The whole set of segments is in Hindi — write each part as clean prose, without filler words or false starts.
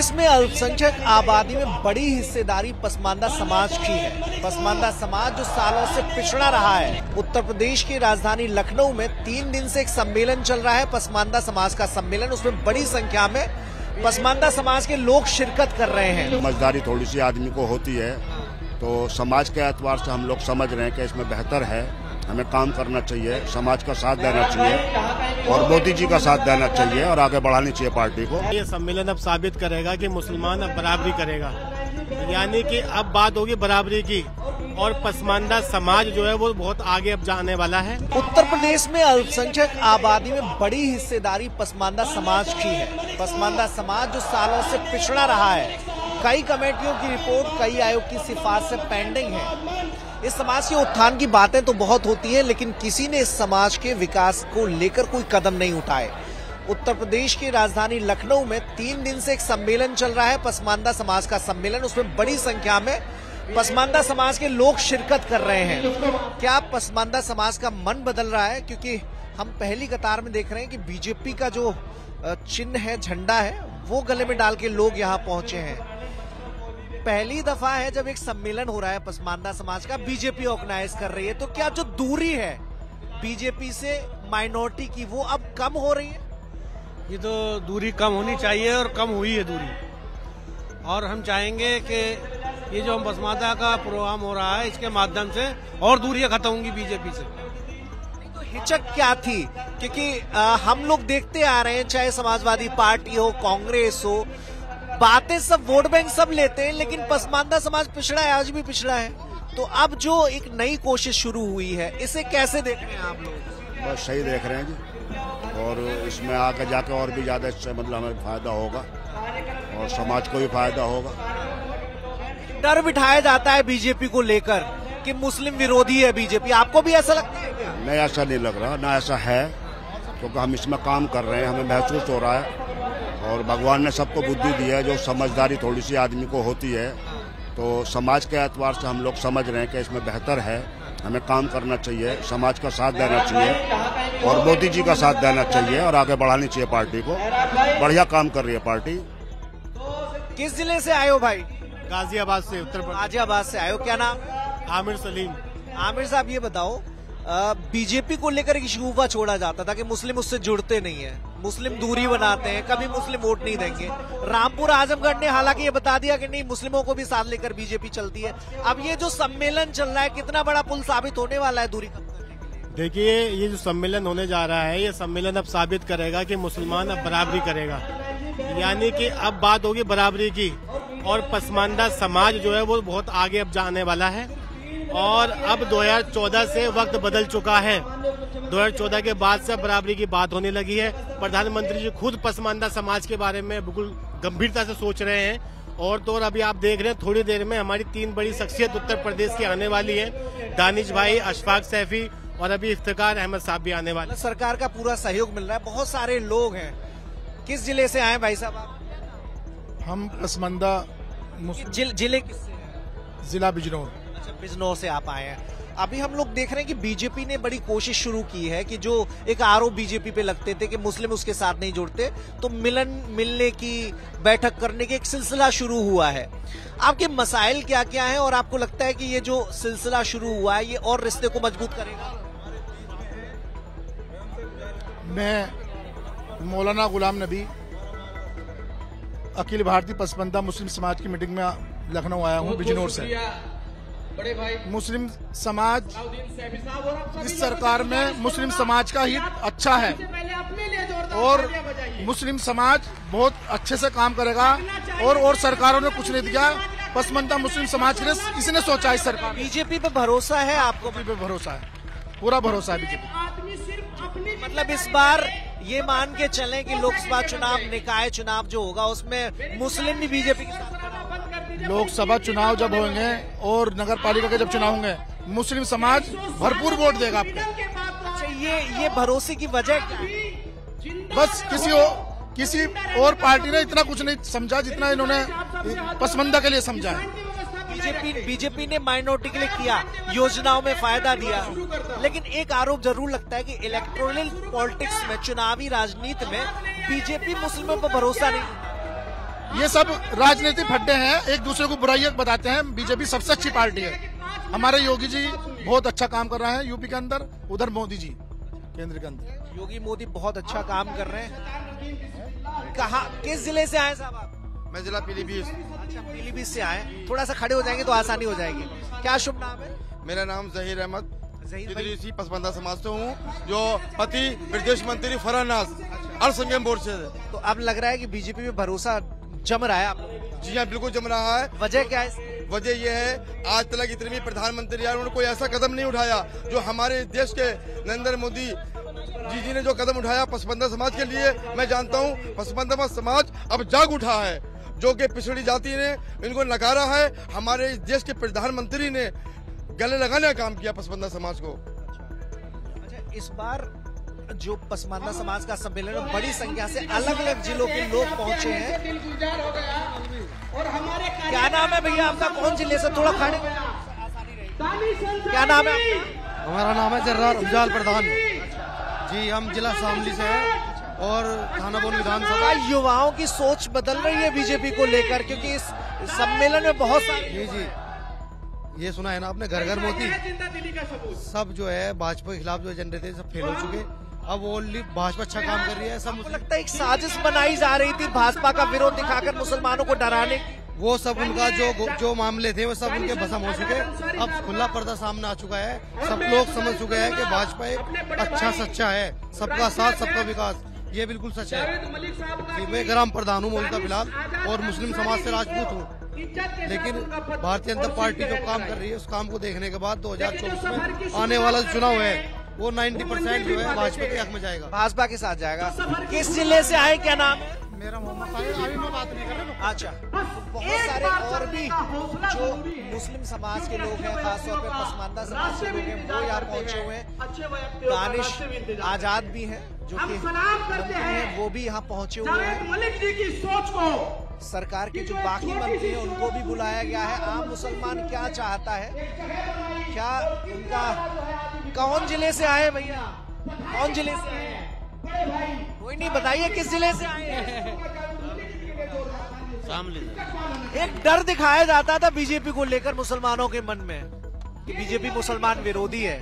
प्रदेश में अल्पसंख्यक आबादी में बड़ी हिस्सेदारी पसमानदा समाज की है। पसमानदा समाज जो सालों से पिछड़ा रहा है। उत्तर प्रदेश की राजधानी लखनऊ में 3 दिन से एक सम्मेलन चल रहा है, पसमानदा समाज का सम्मेलन। उसमें बड़ी संख्या में पसमानदा समाज के लोग शिरकत कर रहे हैं। समझदारी थोड़ी सी आदमी को होती है, तो समाज के एतबार से हम लोग समझ रहे हैं कि इसमें बेहतर है, हमें काम करना चाहिए, समाज का साथ देना चाहिए और मोदी जी का साथ देना चाहिए और आगे बढ़ानी चाहिए पार्टी को। ये सम्मेलन अब साबित करेगा कि मुसलमान अब बराबरी करेगा, यानी कि अब बात होगी बराबरी की और पसमानदा समाज जो है वो बहुत आगे अब जाने वाला है। उत्तर प्रदेश में अल्पसंख्यक आबादी में बड़ी हिस्सेदारी पसमानदा समाज की है। पसमानदा समाज जो सालों से पिछड़ा रहा है। कई कमेटियों की रिपोर्ट, कई आयोग की सिफारिशें पेंडिंग है। इस समाज के उत्थान की बातें तो बहुत होती हैं, लेकिन किसी ने इस समाज के विकास को लेकर कोई कदम नहीं उठाए। उत्तर प्रदेश की राजधानी लखनऊ में 3 दिन से एक सम्मेलन चल रहा है, पसमानदा समाज का सम्मेलन। उसमें बड़ी संख्या में पसमानदा समाज के लोग शिरकत कर रहे हैं। क्या पसमानदा समाज का मन बदल रहा है? क्योंकि हम पहली कतार में देख रहे हैं कि बीजेपी का जो चिन्ह है, झंडा है, वो गले में डाल के लोग यहाँ पहुंचे हैं। पहली दफा है जब एक सम्मेलन हो रहा है पसमानदा समाज का, बीजेपी ऑर्गेनाइज कर रही है। तो क्या जो दूरी है बीजेपी से माइनॉरिटी की, वो अब कम हो रही है? ये तो दूरी कम होनी चाहिए और कम हुई है दूरी। और हम चाहेंगे कि ये जो पसमानदा का प्रोग्राम हो रहा है, इसके माध्यम से और दूरियां खत्म होंगी बीजेपी से। तो हिचक क्या थी? क्योंकि हम लोग देखते आ रहे हैं, चाहे समाजवादी पार्टी हो, कांग्रेस हो, बातें सब वोट बैंक सब लेते हैं, लेकिन पसमानदा समाज पिछड़ा है, आज भी पिछड़ा है। तो अब जो एक नई कोशिश शुरू हुई है, इसे कैसे देख रहे हैं आप लोग? बस सही देख रहे हैं जी, और इसमें आगे जाके और भी ज्यादा इससे मतलब हमें फायदा होगा और समाज को भी फायदा होगा। डर बिठाया जाता है बीजेपी को लेकर कि मुस्लिम विरोधी है बीजेपी, आपको भी ऐसा लगता है क्या? नहीं, ऐसा नहीं लग रहा, ना ऐसा है, क्योंकि हम इसमें काम कर रहे हैं, हमें महसूस हो रहा है और भगवान ने सबको बुद्धि दी है। जो समझदारी थोड़ी सी आदमी को होती है, तो समाज के एतबार से हम लोग समझ रहे हैं कि इसमें बेहतर है, हमें काम करना चाहिए, समाज का साथ देना चाहिए और मोदी जी का साथ देना चाहिए और आगे बढ़ानी चाहिए पार्टी को। बढ़िया काम कर रही है पार्टी। किस जिले से आए हो भाई? गाजियाबाद से, उत्तर प्रदेश। गाजियाबाद से आए हो, क्या नाम? आमिर सलीम। आमिर साहब, ये बताओ, बीजेपी को लेकर एक शुबा छोड़ा जाता था कि मुस्लिम उससे जुड़ते नहीं है, मुस्लिम दूरी बनाते हैं, कभी मुस्लिम वोट नहीं देंगे। रामपुर आजमगढ़ ने हालांकि ये बता दिया कि नहीं, मुस्लिमों को भी साथ लेकर बीजेपी चलती है। अब ये जो सम्मेलन चल रहा है, कितना बड़ा पुल साबित होने वाला है दूरी कम करने के लिए? देखिए, ये जो सम्मेलन होने जा रहा है, ये सम्मेलन अब साबित करेगा कि मुसलमान अब बराबरी करेगा, यानी कि अब बात होगी बराबरी की और पसमानदा समाज जो है वो बहुत आगे अब जाने वाला है। और अब 2014 से वक्त बदल चुका है। 2014 के बाद से बराबरी की बात होने लगी है। प्रधानमंत्री जी खुद पसमानदा समाज के बारे में बिल्कुल गंभीरता से सोच रहे हैं। और तो और अभी आप देख रहे हैं, थोड़ी देर में हमारी 3 बड़ी शख्सियत उत्तर प्रदेश की आने वाली है। दानिश भाई, अशफाक सैफी और अभी इफ्तिकार अहमद साहब भी आने वाले। सरकार का पूरा सहयोग मिल रहा है, बहुत सारे लोग हैं। किस जिले से आए भाई साहब आप? हम पसमानदा जिले किससे? जिला बिजनौर। बिजनौर से आप आए हैं। अभी हम लोग देख रहे हैं कि बीजेपी ने बड़ी कोशिश शुरू की है कि जो एक आरोप बीजेपी पे लगते थे कि मुस्लिम उसके साथ नहीं जुड़ते, तो मिलने की, बैठक करने की एक सिलसिला शुरू हुआ है। आपके मसाइल क्या क्या हैं और आपको लगता है कि ये जो सिलसिला शुरू हुआ है, ये और रिश्ते को मजबूत करेगा? मैं मौलाना गुलाम नबी, अखिल भारतीय पसमानदा मुस्लिम समाज की मीटिंग में लखनऊ आया हूँ, बिजनौर से। मुस्लिम समाज, इस सरकार में मुस्लिम समाज का हित अच्छा है और मुस्लिम समाज बहुत अच्छे से काम करेगा और सरकारों ने कुछ नहीं दिया। पसमानदा मुस्लिम समाज के लिए इसने सोचा इस सरकार। बीजेपी पे भरोसा है आपको? भी पे भरोसा है, पूरा भरोसा है बीजेपी। मतलब इस बार ये मान के चलें कि लोकसभा चुनाव, निकाय चुनाव जो होगा, उसमें मुस्लिम भी बीजेपी के साथ? लोकसभा चुनाव जब होंगे और नगर पालिका के जब चुनाव होंगे, मुस्लिम समाज भरपूर वोट देगा आपको। अच्छा, ये भरोसे की वजह क्या है? बस किसी और पार्टी ने इतना कुछ नहीं समझा जितना इन्होंने पसमानदा के लिए समझा है। बीजेपी ने माइनॉरिटी के लिए किया, योजनाओं में फायदा दिया, लेकिन एक आरोप जरूर लगता है कि इलेक्टोरल पॉलिटिक्स में, चुनावी राजनीति में बीजेपी मुस्लिमों पर भरोसा नहीं। ये सब राजनीतिक फड्डे हैं, एक दूसरे को बुराइयां बताते हैं। बीजेपी सबसे अच्छी पार्टी है। हमारे योगी जी बहुत अच्छा काम कर रहे हैं यूपी के अंदर, उधर मोदी जी केंद्र के अंदर। योगी मोदी बहुत अच्छा काम कर रहे हैं। कहाँ, किस जिले से आए साहब आप? मैं जिला पीलीभीत। अच्छा, पीलीभीत से आए। थोड़ा सा खड़े हो जाएंगे तो आसानी हो जाएगी। क्या शुभ नाम है? मेरा नाम जहीर अहमद, जहीर भाई। इसी पसमानदा समाज से हूँ, जो पति विदेश मंत्री फरहानास अल्पसंख्यक मोर्चे से। तो अब लग रहा है कि बीजेपी में भरोसा जम रहा है आप? जी हाँ, बिल्कुल जम रहा है। वजह क्या है? वजह यह है, आज तक इतने भी प्रधानमंत्री आए, उन्होंने कोई ऐसा कदम नहीं उठाया जो हमारे देश के नरेंद्र मोदी जी ने जो कदम उठाया पसमानदा समाज के लिए। मैं जानता हूँ पसमानदा समाज अब जाग उठा है, जो कि पिछड़ी जाति ने इनको नकारा है। हमारे देश के प्रधानमंत्री ने गले लगाने का काम किया पसमानदा समाज को। अच्छा, इस बार जो पसमानदा समाज का सम्मेलन है, बड़ी संख्या से अलग अलग जिलों के लोग पहुंचे हैं। क्या नाम है भैया आपका? कौन जिले से? थोड़ा खड़े। क्या नाम है आपका? हमारा नाम है जर्रार उजाल प्रधान जी। हम जिला शामली से हैं और थाना बोल विधानसभा। युवाओं की सोच बदल रही है बीजेपी को लेकर, क्योंकि इस सम्मेलन में बहुत सारे। जी, ये सुना है ना आपने, घर घर मोदी। सब जो है भाजपा के खिलाफ जो एजेंडे थे सब फेल हो चुके। अब ओनली भाजपा अच्छा काम कर रही है। सब लगता है एक साजिश बनाई जा रही थी भाजपा का विरोध दिखाकर मुसलमानों को डराने। वो सब उनका जो मामले थे वो सब उनके भस्म हो चुके। अब खुला पर्दा सामने आ चुका है। सब लोग समझ चुके हैं कि भाजपा एक अच्छा सच्चा है, सबका साथ सबका विकास। ये बिल्कुल सच है। मैं ग्राम प्रधान हूँ मुल्क का फिलहाल, और मुस्लिम समाज से राजपूत हूँ। लेकिन भारतीय जनता पार्टी जो काम कर रही है, उस काम को देखने के बाद 2024 में आने वाला चुनाव है वो 90% जो है भाजपा के हक में जाएगा, भाजपा के साथ जाएगा। किस जिले से आए? क्या नाम है? मेरा मोहम्मद ताहिर। अभी मैं बात नहीं कर रहा। अच्छा, बहुत सारे और भी जो मुस्लिम समाज के लोग हैं, खासतौर पे पसमानदा समाज के लोग हैं, वो यहाँ पहुंचे हुए हैं। दानिश आजाद भी हैं, जो कि मंत्री हैं, वो भी यहाँ पहुंचे हुए हैं। सरकार के जो बाकी मंत्री हैं उनको भी बुलाया गया है। आम मुसलमान क्या चाहता है, क्या उनका। कौन जिले से आए भैया? कौन जिले से आए? कोई नहीं, बताइए किस जिले से आए हैं? शामली। एक डर दिखाया जाता था बीजेपी को लेकर मुसलमानों के मन में कि बीजेपी मुसलमान विरोधी है।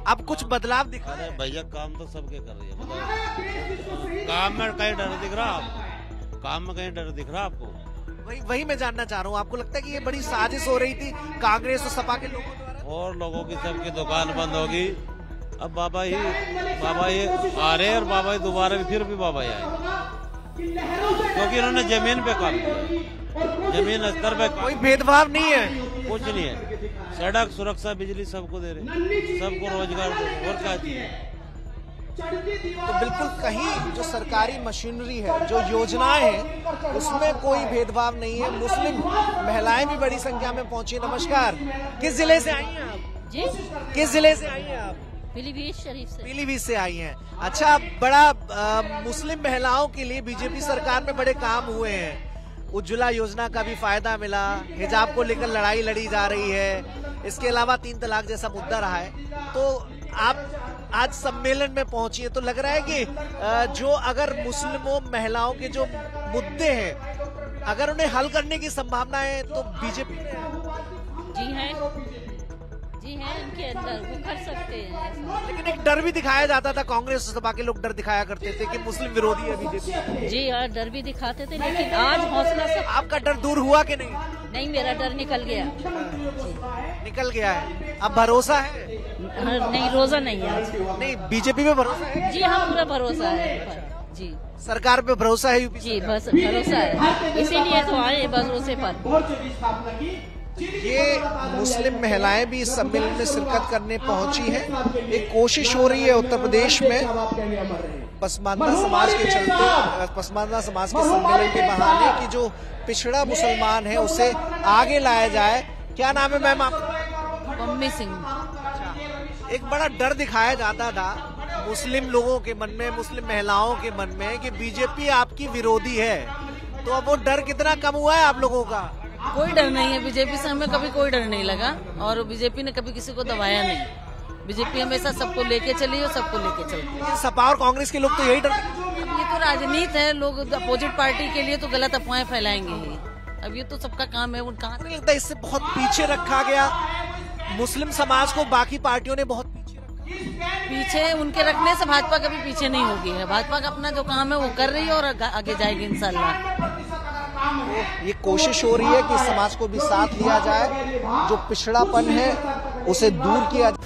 अब कुछ बदलाव दिखा रहे हैं। भैया काम तो सबके कर रही है। काम में कहीं डर दिख रहा आपको? काम में कहीं डर दिख रहा आपको? वही मैं जानना चाह रहा हूँ। आपको लगता है कि ये बड़ी साजिश हो रही थी कांग्रेस और सपा के लोगों द्वारा? और लोगों की सबकी दुकान बंद होगी। अब बाबा ही आ रहे, और बाबा ही दोबारा फिर भी बाबा ही आए, क्योंकि इन्होंने जमीन पे काम किया। जमीन स्तर पे कोई भेदभाव नहीं है, कुछ नहीं है। सड़क, सुरक्षा, बिजली सबको दे रहे, सबको रोजगार दे रहे, और क्या चाहिए। तो बिल्कुल कहीं जो सरकारी मशीनरी है, जो योजनाएं हैं, उसमें कोई भेदभाव नहीं है। मुस्लिम महिलाएं भी बड़ी संख्या में पहुंची। नमस्कार, किस जिले से आई हैं आप? जी, किस जिले से आई हैं आप? पीलीभीत शरीफ से। पीलीभीत से आई हैं। अच्छा, बड़ा मुस्लिम महिलाओं के लिए बीजेपी सरकार में बड़े काम हुए हैं। उज्ज्वला योजना का भी फायदा मिला, हिजाब को लेकर लड़ाई लड़ी जा रही है, इसके अलावा 3 तलाक जैसा मुद्दा रहा है। तो आप आज सम्मेलन में पहुंची है, तो लग रहा है कि जो अगर मुस्लिमों महिलाओं के जो मुद्दे हैं, अगर उन्हें हल करने की संभावना है तो बीजेपी जी है, इनके अंदर वो कर सकते हैं। लेकिन एक डर भी दिखाया जाता था, कांग्रेस और सपा के लोग डर दिखाया करते थे कि मुस्लिम विरोधी है बीजेपी। जी हाँ, डर भी दिखाते थे, लेकिन आज हौसला सब। आपका डर दूर हुआ कि नहीं? नहीं, मेरा डर निकल गया। निकल गया है। अब भरोसा है? नहीं, रोजा नहीं है आज। नहीं, बीजेपी पे भरोसा है? जी हाँ, पूरा भरोसा है जी। सरकार पे भरोसा है यूपी? जी, बस भरोसा है, इसीलिए तो आए भरोसे पर। ये मुस्लिम महिलाएं भी इस सम्मेलन में शिरकत करने पहुंची हैं। एक कोशिश हो रही है उत्तर प्रदेश में पसमानदा समाज के चलते, पसमानदा समाज के सम्मेलन के बहाने कि जो पिछड़ा मुसलमान है उसे आगे लाया जाए। क्या नाम है मैम आपका? मम्मी सिंह। एक बड़ा डर दिखाया जाता था मुस्लिम लोगों के मन में, मुस्लिम महिलाओं के मन में कि बीजेपी आपकी विरोधी है, तो अब वो डर कितना कम हुआ है आप लोगों का? कोई डर नहीं है, बीजेपी से हमें कभी कोई डर नहीं लगा, और बीजेपी ने कभी किसी को दबाया नहीं। बीजेपी हमेशा सबको लेके चली और सबको लेके चलती है। सपा और कांग्रेस के लोग तो यही डर। ये तो राजनीति है, लोग अपोजिट पार्टी के लिए तो गलत अफवाहें फैलाएंगे ही। अब ये तो सबका काम है, उनका लगता है इससे बहुत पीछे रखा गया मुस्लिम समाज को, बाकी पार्टियों ने बहुत पीछे उनके रखने से भाजपा कभी पीछे नहीं होगी। भाजपा का अपना जो काम है वो कर रही है और आगे जाएगी इंशाल्लाह। ये कोशिश हो रही है कि समाज को भी साथ लिया जाए, जो पिछड़ापन है उसे दूर किया जाए।